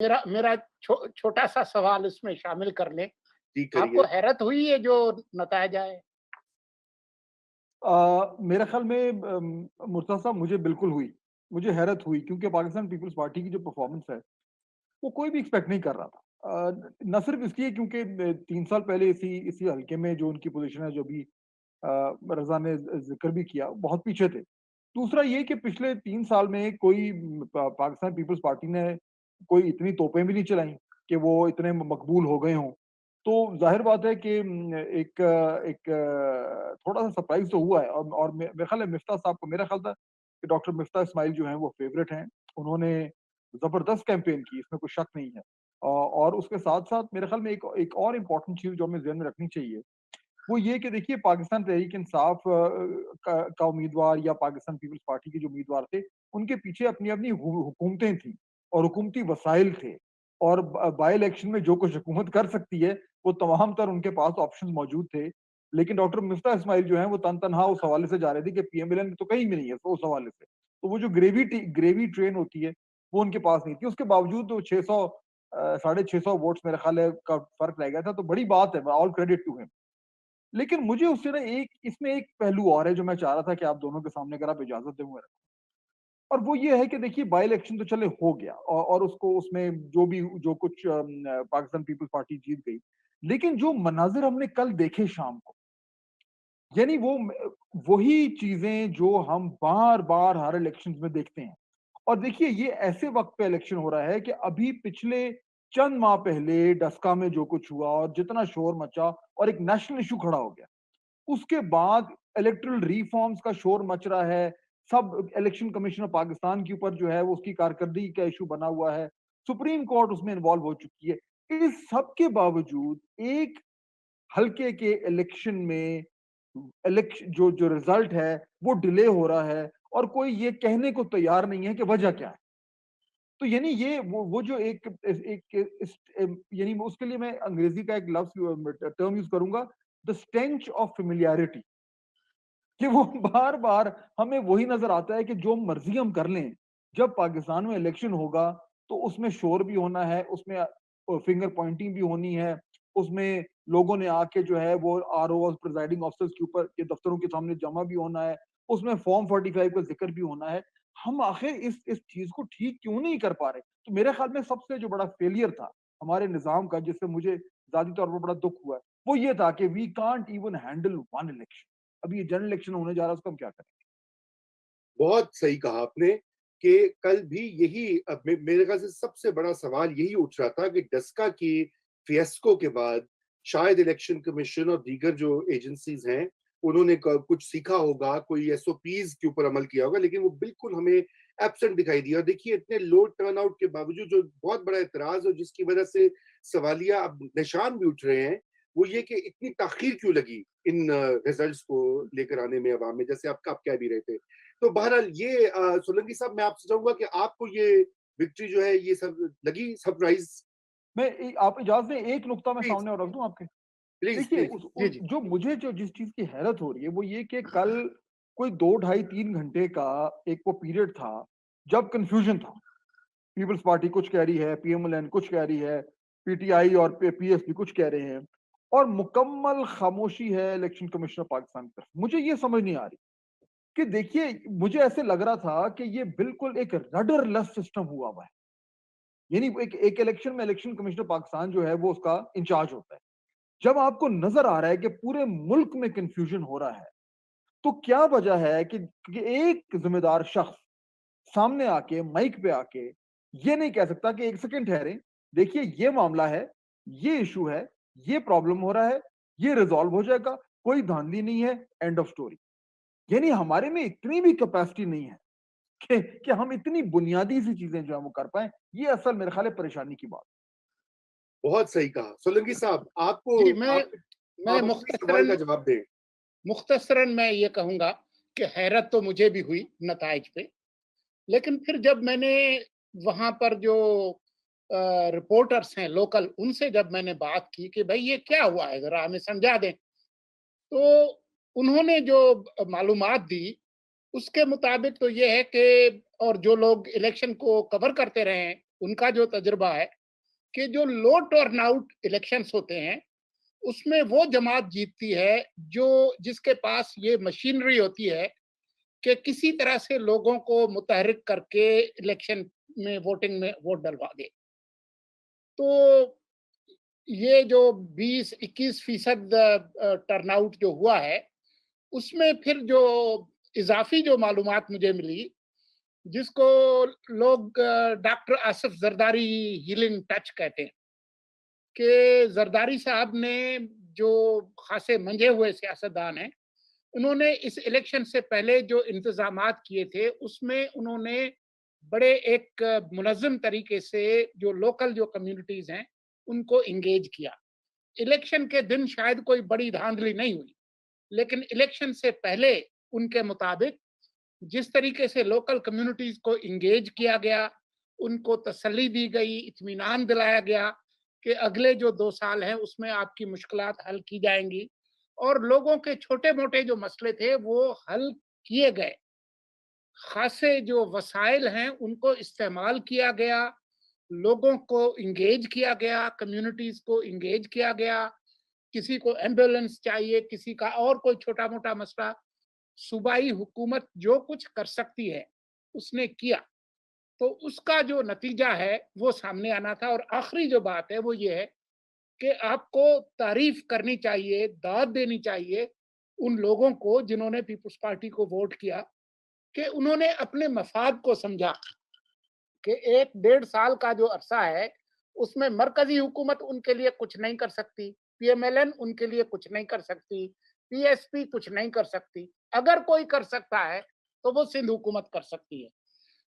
मेरा मेरा छोटा-सा सवाल इसमें शामिल कर लें। जी, आपको करिए। हैरत हुई है जो नताइज आए? मेरे ख़्याल में मुर्तज़ा साहब मुझे बिल्कुल हुई। मुझे हैरत हुई क्योंकि पाकिस्तान पीपल्स पार्टी की जो परफ़ॉर्मेंस है, वो कोई भी एक्सपेक्ट नहीं कर रहा था। न सिर्फ़ इसलिए क्योंकि 3 साल पहले इसी इसी हल्के में जो उनकी पोज़ीशन है, जो अभी रज़ा ने ज़िक्र भी किया, बहुत पीछे थे। दूसरा ये कि पिछले 3 साल में कोई पाकिस्तान पीपल्स पार्टी ने कोई इतनी तोपें भी नहीं चलाई कि वो इतने मकबूल हो गए हों। तो ज़ाहिर बात है कि एक थोड़ा-सा सरप्राइज़ तो हुआ है और मेरा ख़्याल है मिफ्ता साहब को मेरा ख़्याल था कि डॉक्टर मिफ्ता इस्माइल जो हैं वो फ़ेवरेट हैं। उन्होंने ज़बरदस्त कैंपेन की, इसमें कोई शक नहीं है। और उसके साथ-साथ मेरे ख़्याल में एक एक और इम्पोर्टेंट चीज़ जो हमें ज़हन में रखनी चाहिए, वो ये कि देखिए पाकिस्तान तहरीक-इंसाफ का उम्मीदवार या पाकिस्तान पीपल्स पार्टी के जो उम्मीदवार थे, उनके पीछे अपनी-अपनी हुकूमतें थीं और हुकूमती वसाइल थे और बाय इलेक्शन में जो कुछ हुकूमत कर सकती है, वो तमाम तर उनके पास ऑप्शंस मौजूद थे। लेकिन डॉक्टर मिफ्ता इस्माइल जो हैं, वो तन-तनहा उस हवाले से जा रहे थे कि पीएमएलएन तो कहीं भी नहीं है, तो उस हवाले से। तो वो जो ग्रेवी ट्रेन होती है, वो उनके पास नहीं थी। उसके बावजूद वो 600 साढ़े 600 वोट्स मेरा ख़्याल है का फ़र्क रह गया था, तो बड़ी बात है, ऑल क्रेडिट टू हिम। लेकिन मुझे उससे ना एक पहलू और है जो मैं चाह रहा था कि आप दोनों के सामने अगर आप इजाज़त दें वो और वो ये है कि देखिए बाय इलेक्शन तो चले हो गया और उसको उसमें जो कुछ पाकिस्तान पीपल्स पार्टी जीत गई। लेकिन जो मनाज़िर हमने कल देखे शाम को, यानी वही चीज़ें जो हम बार-बार हर इलेक्शंस में देखते हैं। और देखिए ये ऐसे वक़्त पे इलेक्शन हो रहा है कि अभी पिछले चंद माह पहले डस्का में जो कुछ हुआ और जितना शोर मचा और एक नेशनल इश्यू खड़ा हो गया। उसके बाद इलेक्टोरल रिफॉर्म्स का शोर मच रहा है। सब इलेक्शन कमीशन ऑफ पाकिस्तान के ऊपर जो है वो उसकी कारकर्दगी का इश्यू बना हुआ है। सुप्रीम कोर्ट उसमें इन्वॉल्व हो चुकी है। इस सब के बावजूद एक हल्के के इलेक्शन में जो जो रिजल्ट है वो डिले हो रहा है और कोई ये कहने को तैयार नहीं है कि वजह क्या है। तो यानी ये वो जो यानी उसके लिए मैं अंग्रेजी का एक लफ्ज़ टर्म यूज़ करूँगा, द स्टेंच ऑफ फ़ैमिलियरिटी। कि वो बार-बार हमें वही नज़र आता है कि जो मर्ज़ी हम कर लें, जब पाकिस्तान में इलेक्शन होगा, तो उसमें शोर भी होना है, उसमें फिंगर पॉइंटिंग भी होनी है, उसमें लोगों ने आके जो है वो आरओ प्रिजाइडिंग ऑफिसर्स के ऊपर के दफ्तरों के सामने जमा भी होना है, उसमें फॉर्म 45 का ज़िक्र भी होना है। हम आखिर इस चीज़ को ठीक क्यों नहीं कर पा रहे? तो मेरे ख़्याल में सबसे जो बड़ा फेलियर था, हमारे निज़ाम का जिससे मुझे ज़ाती तौर पर बड़ा दुःख हुआ है, वो ये था कि we can't even handle one election. अभी ये जनरल इलेक्शन होने जा रहा है, उसको हम क्या करें? बहुत सही कहा आपने कि कल भी यही मेरे ख्याल से सबसे बड़ा सवाल यही उठ रहा था कि डस्का की फिएस्को के बाद शायद इलेक्शन कमीशन और दीगर जो एजेंसीज हैं, उन्होंने कुछ सीखा होगा, कोई एसओपीज के ऊपर अमल किया होगा, लेकिन वो बिल्कुल हमें एब्सेंट दिखाई दिया। और देखिए इतने लो टर्न आउट के बावजूद जो बहुत बड़ा एतराज और जिसकी वजह से सवालिया अब निशान भी उठ रहे हैं, वो ये कि इतनी ताखीर क्यों लगी इन रिजल्ट्स को लेकर आने में अवाम में, जैसे आप कह भी रहे थे। तो बहरहाल ये सोलंकी साहब, मैं आपसे चाहूँगा कि आपको ये विक्ट्री जो है ये सब लगी सरप्राइज़? मैं आप इजाज़त दें एक नुकता मैं प्लीज़, सामने और रख दूँ आपके? प्लीज़, देखिए प्लीज़। उस जी, उस जी। जो मुझे जिस चीज़ की हैरत हो रही है वो ये कि कल कोई 2 ढाई 3 घंटे का एक वो पीरियड था, जब कन्फ्यूज़न था। पीपल्स पार्टी कुछ कह रही है, पीएमएलएन कुछ कह रही है, पीटीआई और पीएसपी कुछ कह रहे हैं और मुकम्मल खामोशी है इलेक्शन कमीशन ऑफ पाकिस्तान की तरफ। मुझे ये समझ नहीं आ रही कि देखिए मुझे ऐसे लग रहा था कि ये बिल्कुल एक रडरलेस सिस्टम हुआ हुआ है। यानी एक एक इलेक्शन में इलेक्शन कमिश्नर पाकिस्तान जो है वो उसका इंचार्ज होता है। जब आपको नज़र आ रहा है कि पूरे मुल्क में कन्फ्यूजन हो रहा है, तो क्या वजह है कि एक ज़िम्मेदार शख्स सामने आके माइक पे आके ये नहीं कह सकता कि 1 सेकंड ठहरें, देखिए ये मामला है, ये इश्यू है, ये प्रॉब्लम हो रहा है, ये रिज़ॉल्व हो जाएगा, कोई धांधली नहीं है, एंड ऑफ स्टोरी। यानी हमारे में इतनी भी कैपेसिटी नहीं है कि हम इतनी बुनियादी सी चीज़ें जो है वो कर पाएँ, ये असल मेरे ख़्याल है परेशानी की बात। बहुत सही कहा। सोलंकी साहब, जी, मैं आप अपने सवाल का जवाब दें। मुख्तसरन मैं ये कहूँगा कि हैरत तो मुझे भी हुई नताइज पे। लेकिन फिर जब मैंने वहाँ पर जो रिपोर्टर्स हैं लोकल, उनसे जब मैंने बात की कि भई ये क्या हुआ है? ज़रा हमें समझा दें। तो उन्होंने जो मालूमात दी, उसके मुताबिक तो ये है कि और जो लोग इलेक्शन को कवर करते रहे हैं, उनका जो तजुर्बा है कि जो लो टर्नआउट इलेक्शंस होते हैं, उसमें वो जमात जीतती है जो जिसके पास ये मशीनरी होती है कि किसी तरह से लोगों को मुतहरिक करके इलेक्शन में वोटिंग में वोट डलवा दे। तो ये जो 20-21% टर्नआउट जो हुआ है, उसमें फिर जो इज़ाफ़ी जो मालूमात मुझे मिली, जिसको लोग doctor Asif Zardari healing touch कहते हैं, कि ज़रदारी साहब ने जो ख़ासे मंझे हुए सियासतदान हैं, उन्होंने इस इलेक्शन से पहले जो इंतज़ामात किए थे, उसमें उन्होंने बड़े एक मुनज़्ज़म तरीके से जो लोकल जो कम्युनिटीज़ हैं, उनको एंगेज किया। इलेक्शन के दिन शायद कोई बड़ी धांधली नहीं हुई, लेकिन इलेक्शन से पहले उनके मुताबिक जिस तरीके से लोकल कम्युनिटीज़ को एंगेज किया गया, उनको तसल्ली दी गई, इत्मीनान दिलाया गया कि अगले जो 2 साल हैं, उसमें आपकी मुश्किलात हल की जाएँगी और लोगों के छोटे-मोटे जो मसले थे, वो हल किए गए। ख़ासे जो वसाइल हैं, उनको इस्तेमाल किया गया, लोगों को एंगेज किया गया, कम्युनिटीज़ को एंगेज किया गया, किसी को एम्बुलेंस चाहिए, किसी का और कोई छोटा-मोटा मसला, सूबाई हुकूमत जो कुछ कर सकती है, उसने किया। तो उसका जो नतीजा है, वो सामने आना था और आखिरी जो बात है, वो ये है कि आपको तारीफ़ करनी चाहिए, दाद देनी चाहिए उन लोगों को जिन्होंने पीपल्स पार्टी को वोट किया, कि उन्होंने अपने मफाद को समझा कि 1 डेढ़ साल का जो अरसा है, उसमें मरकज़ी हुकूमत उनके लिए कुछ नहीं कर सकती, पीएमएलएन उनके लिए कुछ नहीं कर सकती, पीएसपी कुछ नहीं कर सकती। अगर कोई कर सकता है, तो वो सिंध हुकूमत कर सकती है।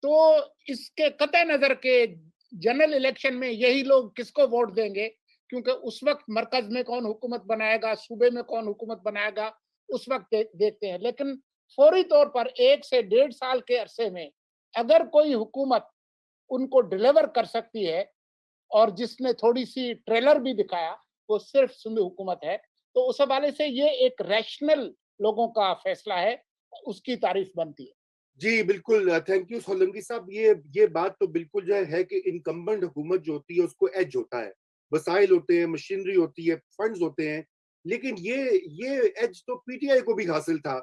तो इसके कतई नज़र के जनरल इलेक्शन में यही लोग किसको वोट देंगे, क्योंकि उस वक़्त मरकज़ में कौन हुकूमत बनाएगा, सूबे में कौन हुकूमत बनाएगा, उस वक़्त देखते हैं। लेकिन फौरी तौर पर 1 से डेढ़ साल के अरसे में अगर कोई हुकूमत उनको डिलीवर कर सकती है और जिसने थोड़ी-सी ट्रेलर भी दिखाया, वो सिर्फ़ सिंध हुकूमत है। तो उस हवाले से ये एक रैशनल लोगों का फैसला है, उसकी तारीफ़ बनती है। जी, बिल्कुल थैंक यू सोलंकी साहब। ये बात तो बिल्कुल जो है कि इनकम्बेंट हुकूमत जो होती है उसको एज होता है, वसाइल होते हैं, मशीनरी होती है, फंड्स होते हैं, लेकिन ये एज तो पीटीआई को भी हासिल था,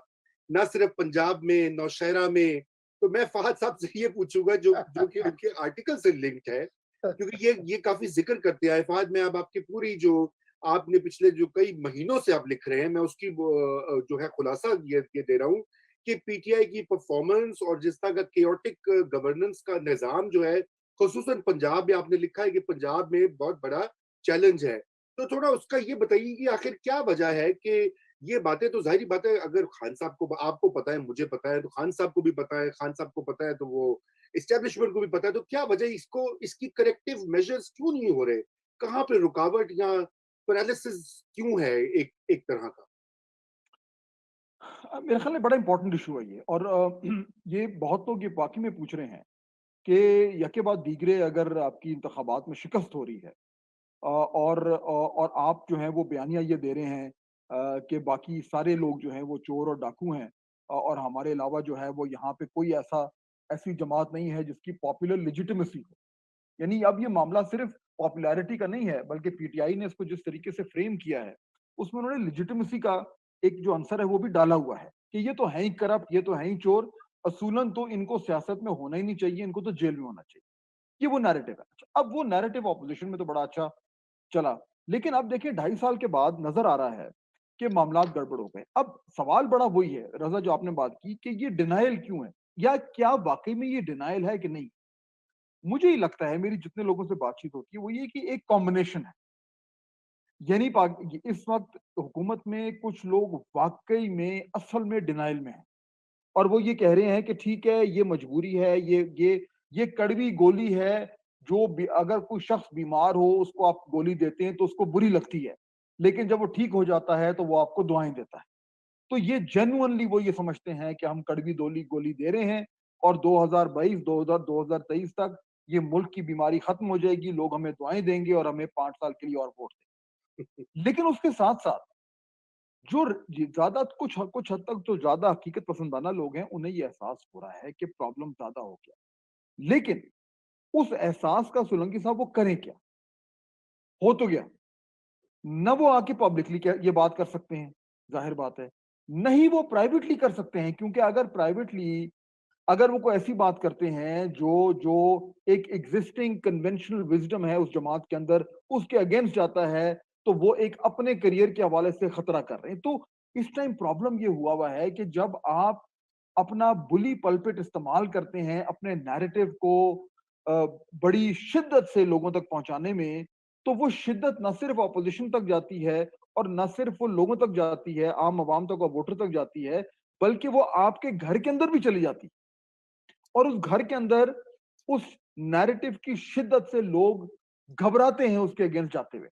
ना सिर्फ पंजाब में, नौशहरा में। तो मैं फहद साहब से ये पूछूंगा जो जो कि उनके आर्टिकल से लिंक्ड है, क्योंकि ये काफी जिक्र करते हैं। फहद, मैं अब आपकी पूरी जो आपने पिछले जो कई महीनों से आप लिख रहे हैं, मैं उसकी जो है खुलासा ये दे रहा हूँ कि पीटीआई की परफॉर्मेंस और जिस तरह का केओटिक गवर्नेंस का निजाम जो है, खुसूसन पंजाब में आपने लिखा है कि पंजाब में बहुत बड़ा चैलेंज है। तो थोड़ा उसका ये बताइए कि आखिर क्या वजह है कि ये बातें तो ज़ाहिर बात है, अगर खान साहब को आपको पता है, मुझे पता है, तो खान साहब को भी पता है, खान साहब को पता है तो वो एस्टेब्लिशमेंट को भी पता है, तो क्या वजह इसको इसकी करेक्टिव मेजर्स क्यों नहीं हो रहे? कहाँ पे रुकावट या पैरालिसिस क्यों है एक एक तरह का? मेरे ख्याल में बड़ा इंपॉर्टेंट इशू है ये और ये बहुत लोग ये वाकई में पूछ रहे हैं कि यके बाद दीगरे अगर आपकी इंतखाबात में शिकस्त हो रही है और आप जो है वो बयानिया ये दे रहे हैं कि बाकी सारे लोग जो हैं वो चोर और डाकू हैं और हमारे अलावा जो है वो यहाँ पे कोई ऐसी जमात नहीं है जिसकी पॉपुलर लेजिटिमेसी हो। यानी अब ये मामला सिर्फ पॉपुलैरिटी का नहीं है, बल्कि पीटीआई ने इसको जिस तरीके से फ्रेम किया है, उसमें उन्होंने लेजिटिमेसी का एक जो आंसर है वो भी डाला हुआ है कि ये तो है ही करप्ट, ये तो है ही चोर, असूलन तो इनको सियासत में होना ही नहीं चाहिए, इनको तो जेल में होना चाहिए। ये वो नैरेटिव है। अच्छा, अब वो नैरेटिव ऑपोजिशन में तो बड़ा अच्छा चला, लेकिन अब देखिए 2.5 साल के बाद नजर आ रहा है कि मामलात गड़बड़ हो गए। अब सवाल बड़ा वही है, रजा, जो आपने बात की कि ये डिनायल क्यों है, या क्या वाकई में ये डिनायल है कि नहीं। मुझे ही लगता है, मेरी जितने लोगों से बातचीत होती है वो ये कि एक कॉम्बिनेशन है। यानी इस वक्त हुकूमत में कुछ लोग वाकई में असल में डिनाइल में हैं और वो ये कह रहे हैं कि ठीक है, ये मजबूरी है, ये कड़वी गोली है। अगर कोई शख्स बीमार हो, उसको आप गोली देते हैं तो उसको बुरी लगती है, लेकिन जब वो ठीक हो जाता है तो वो आपको दुआएं देता है। तो ये जेन्युइनली वो ये समझते हैं कि हम कड़वी गोली गोली दे रहे हैं और 2022 2023 तक ये मुल्क की बीमारी खत्म हो जाएगी, लोग हमें दुआएं देंगे और हमें 5 साल के लिए और वोट देंगे। लेकिन उसके साथ साथ जो ज्यादा कुछ कुछ हद तक जो ज्यादा हकीकत पसंदाना लोग हैं, उन्हें ये एहसास हो रहा है कि प्रॉब्लम ज्यादा हो गया। लेकिन उस एहसास का सोलंकी साहब वो करें क्या? हो तो गया। न वो आके पब्लिकली ये बात कर सकते हैं, जाहिर बात है। न ही वो प्राइवेटली कर सकते हैं, क्योंकि अगर प्राइवेटली अगर वो कोई ऐसी बात करते हैं जो जो एक एग्जिस्टिंग कन्वेंशनल विजडम है उस जमात के अंदर, उसके अगेंस्ट जाता है, तो वो एक अपने करियर के हवाले से खतरा कर रहे हैं। तो इस टाइम प्रॉब्लम ये हुआ है कि जब आप अपना बुली पल्पिट इस्तेमाल करते हैं अपने नैरेटिव को अ, बड़ी शिद्दत से लोगों तक पहुंचाने में, तो वो शिद्दत न सिर्फ ऑपोजिशन तक जाती है और न सिर्फ वो लोगों तक जाती है, आम आवाम तक और वोटर तक जाती है, बल्कि वो आपके घर के अंदर भी चली जाती है। और उस घर के अंदर उस नैरेटिव की शिद्दत से लोग घबराते हैं उसके अगेंस्ट जाते हुए।